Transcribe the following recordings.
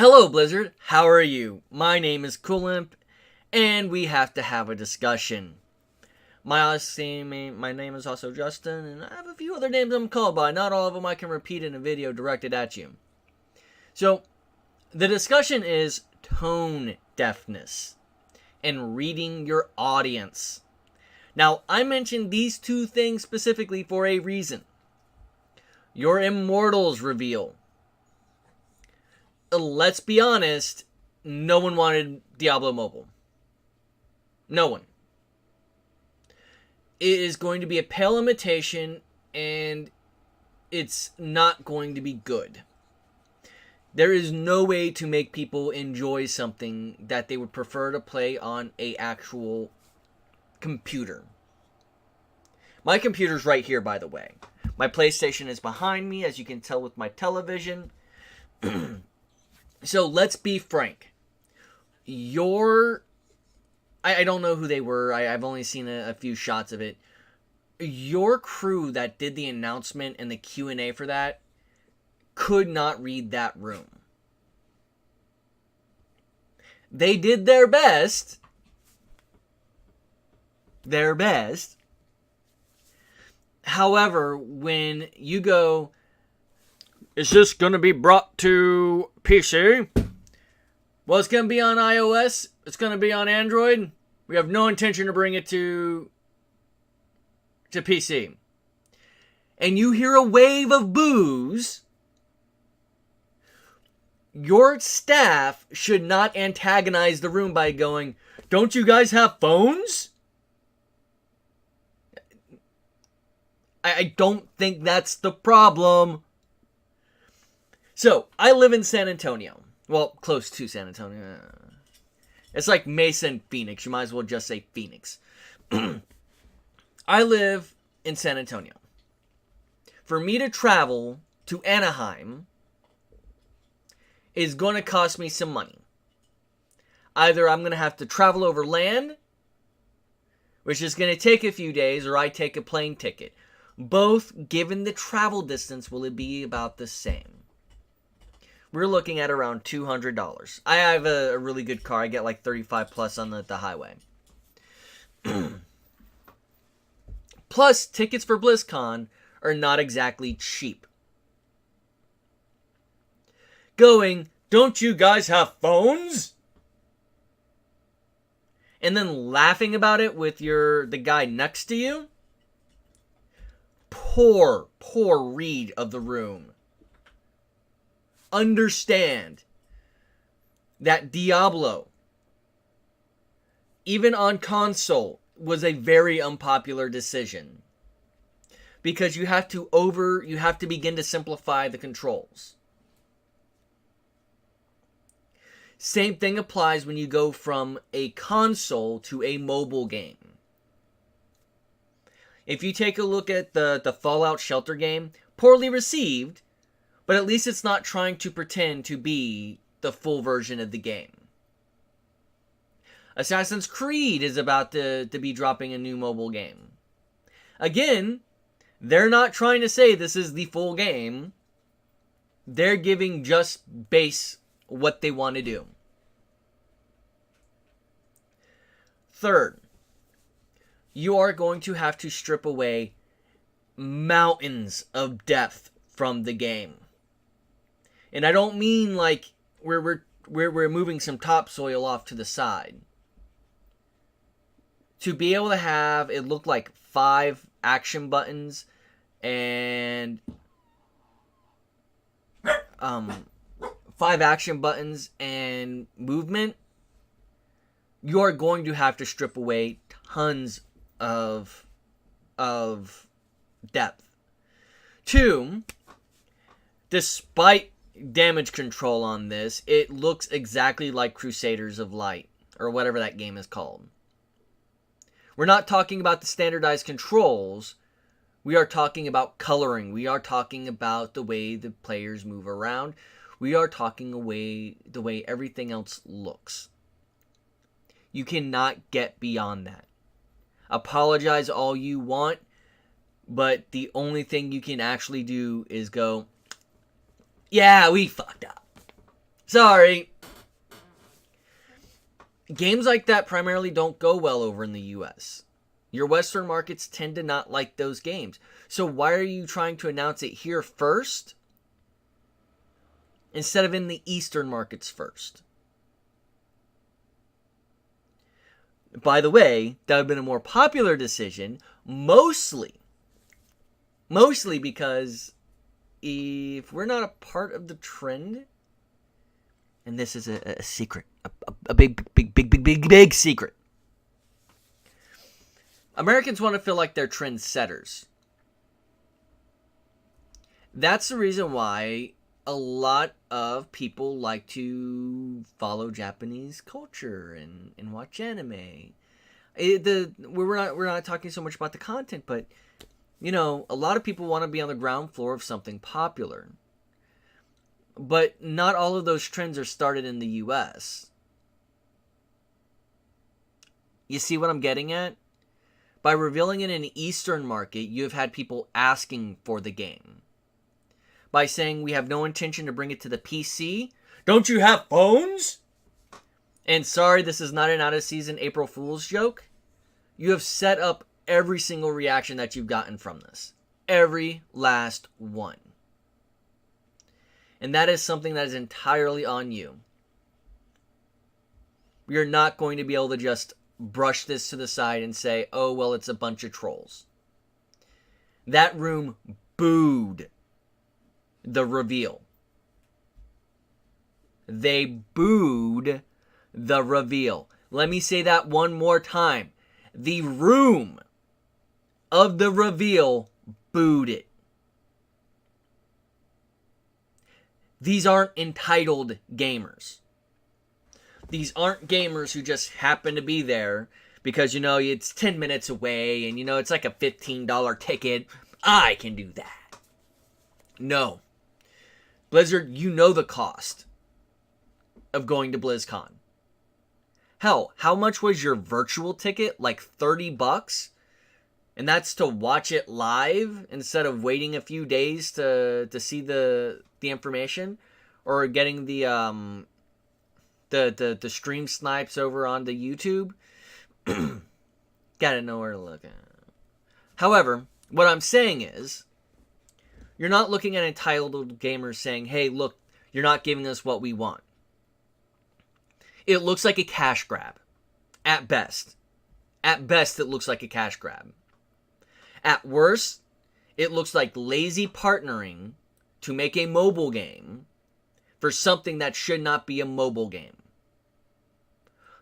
Hello, Blizzard. How are you? My name is Coolimp, and we have to have a discussion. My name is also Justin, and I have a few other names I'm called by. Not all of them I can repeat in a video directed at you. So, the discussion is tone deafness and reading your audience. Now, I mentioned these two things specifically for a reason. Your Immortals reveal. Let's be honest, no one wanted Diablo Mobile. No one. It is going to be a pale imitation, and it's not going to be good. There is no way to make people enjoy something that they would prefer to play on an actual computer. My computer's right here, by the way. My PlayStation is behind me, as you can tell with my television. So let's be frank. I don't know who they were. I've only seen a few shots of it. Your crew that did the announcement and the Q&A for that could not read that room. They did their best. However, when you go, is this going to be brought to PC? Well, it's going to be on iOS. It's going to be on Android. We have no intention to bring it to PC. And you hear a wave of boos. Your staff should not antagonize the room by going, don't you guys have phones? I don't think that's the problem. So, I live in San Antonio. Well, close to San Antonio. It's like Mesa and Phoenix. You might as well just say Phoenix. I live in San Antonio. For me to travel to Anaheim is going to cost me some money. Either I'm going to have to travel over land, which is going to take a few days, or I take a plane ticket. Both, given the travel distance, will it be about the same. We're looking at around $200. I have a really good car. I get like 35 plus on the highway. Plus, tickets for BlizzCon are not exactly cheap. Going, don't you guys have phones? And then laughing about it with the guy next to you? Poor read of the room. Understand that Diablo, even on console, was a very unpopular decision. Because you have to begin to simplify the controls. Same thing applies when you go from a console to a mobile game. If you take a look at the Fallout Shelter game, poorly received, but at least it's not trying to pretend to be the full version of the game. Assassin's Creed is about to be dropping a new mobile game. Again, they're not trying to say this is the full game. They're giving just base what they want to do. Third, you are going to have to strip away mountains of depth from the game. And I don't mean like we're moving some topsoil off to the side. To be able to have it look like 5 action buttons and 5 action buttons and movement, you are going to have to strip away tons of depth. 2, despite damage control on this, it looks exactly like Crusaders of Light, or whatever that game is called. We're not talking about the standardized controls. We are talking about coloring. We are talking about the way the players move around. We are talking the way everything else looks. You cannot get beyond that. Apologize all you want, but the only thing you can actually do is go, yeah, we fucked up. Sorry. Games like that primarily don't go well over in the US. Your Western markets tend to not like those games. So why are you trying to announce it here first instead of in the Eastern markets first? By the way, that would have been a more popular decision, mostly because if we're not a part of the trend, and this is a secret, a big secret. Americans want to feel like they're trendsetters. That's the reason why a lot of people like to follow Japanese culture and watch anime. We're not talking so much about the content, but a lot of people want to be on the ground floor of something popular. But not all of those trends are started in the US. You see what I'm getting at? By revealing it in an Eastern market, you have had people asking for the game. By saying we have no intention to bring it to the PC, don't you have phones? And sorry, this is not an out-of-season April Fool's joke. You have set up every single reaction that you've gotten from this. Every last one. And that is something that is entirely on you. You're not going to be able to just brush this to the side and say, oh, well, it's a bunch of trolls. That room booed the reveal. They booed the reveal. Let me say that one more time. The room of the reveal booed it. These aren't entitled gamers. These aren't gamers who just happen to be there because, it's 10 minutes away and, it's like a $15 ticket. I can do that. No. Blizzard, you know the cost of going to BlizzCon. Hell, how much was your virtual ticket? Like $30? And that's to watch it live instead of waiting a few days to see the information, or getting the stream snipes over on the YouTube. Gotta know where to look at. However, what I'm saying is, you're not looking at entitled gamers saying, hey, look, you're not giving us what we want. It looks like a cash grab. At best. At best, it looks like a cash grab. At worst, it looks like lazy partnering to make a mobile game for something that should not be a mobile game.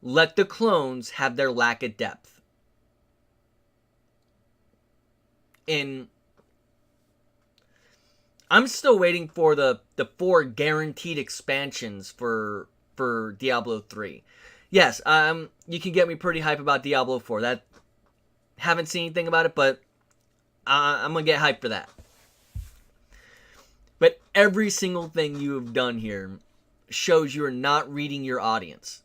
Let the clones have their lack of depth. I'm still waiting for the 4 guaranteed expansions for Diablo 3. Yes, you can get me pretty hype about Diablo 4. Haven't seen anything about it, but I'm going to get hyped for that. But every single thing you have done here shows you are not reading your audience.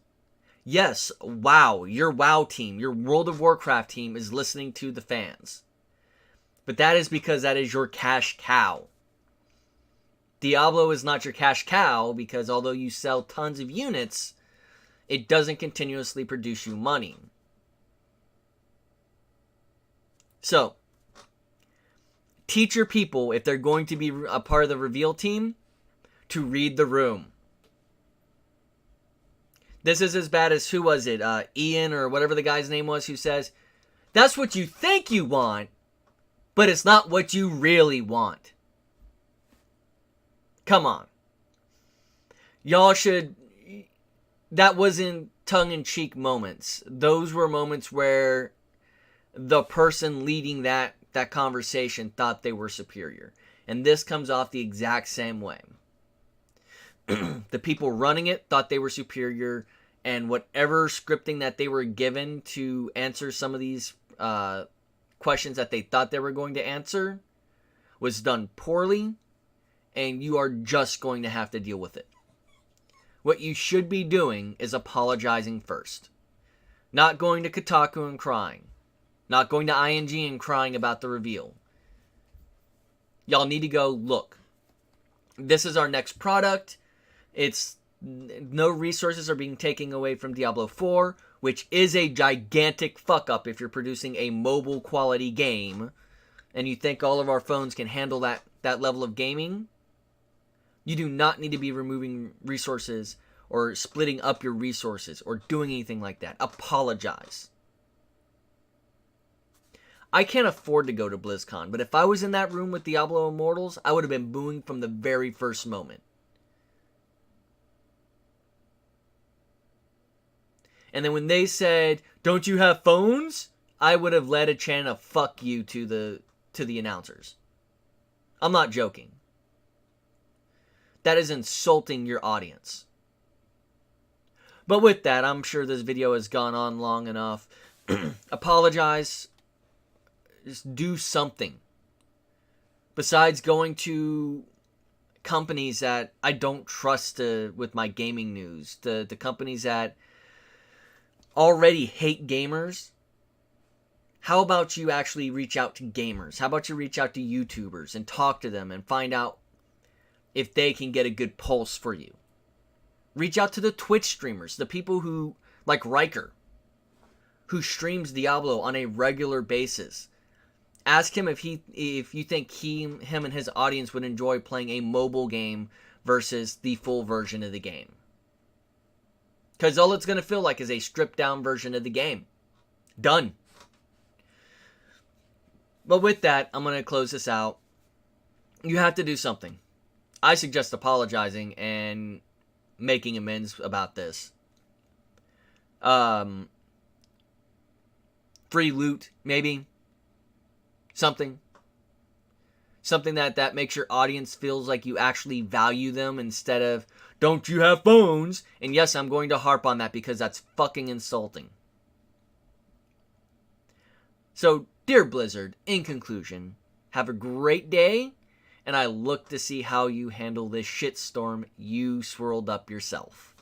Yes, WoW, your WoW team, your World of Warcraft team is listening to the fans. But that is because that is your cash cow. Diablo is not your cash cow because although you sell tons of units, it doesn't continuously produce you money. So, teach your people, if they're going to be a part of the reveal team, to read the room. This is as bad as, who was it? Ian or whatever the guy's name was, who says, that's what you think you want, but it's not what you really want. Come on. Y'all should... That wasn't tongue-in-cheek moments. Those were moments where the person leading that conversation thought they were superior. And this comes off the exact same way. The people running it thought they were superior, and whatever scripting that they were given to answer some of these questions that they thought they were going to answer was done poorly, and you are just going to have to deal with it. What you should be doing is apologizing first. Not going to Kotaku and crying. Not going to ING and crying about the reveal. Y'all need to go, look, this is our next product. It's No resources are being taken away from Diablo 4, which is a gigantic fuck up if you're producing a mobile quality game and you think all of our phones can handle that level of gaming. You do not need to be removing resources or splitting up your resources or doing anything like that. Apologize. I can't afford to go to BlizzCon, but if I was in that room with Diablo Immortals, I would have been booing from the very first moment. And then when they said, "Don't you have phones?" I would have led a chant of "fuck you" to the announcers. I'm not joking. That is insulting your audience. But with that, I'm sure this video has gone on long enough. Apologize. Just do something. Besides going to companies that I don't trust with my gaming news. The companies that already hate gamers. How about you actually reach out to gamers? How about you reach out to YouTubers and talk to them and find out if they can get a good pulse for you? Reach out to the Twitch streamers, the people who, like Riker, who streams Diablo on a regular basis. Ask him if you think him and his audience would enjoy playing a mobile game versus the full version of the game. Because all it's going to feel like is a stripped down version of the game. Done. But with that, I'm going to close this out. You have to do something. I suggest apologizing and making amends about this. Free loot, maybe. Something that makes your audience feels like you actually value them instead of, "Don't you have phones?" And yes, I'm going to harp on that because that's fucking insulting. So, dear Blizzard, in conclusion, have a great day, and I look to see how you handle this shitstorm you swirled up yourself.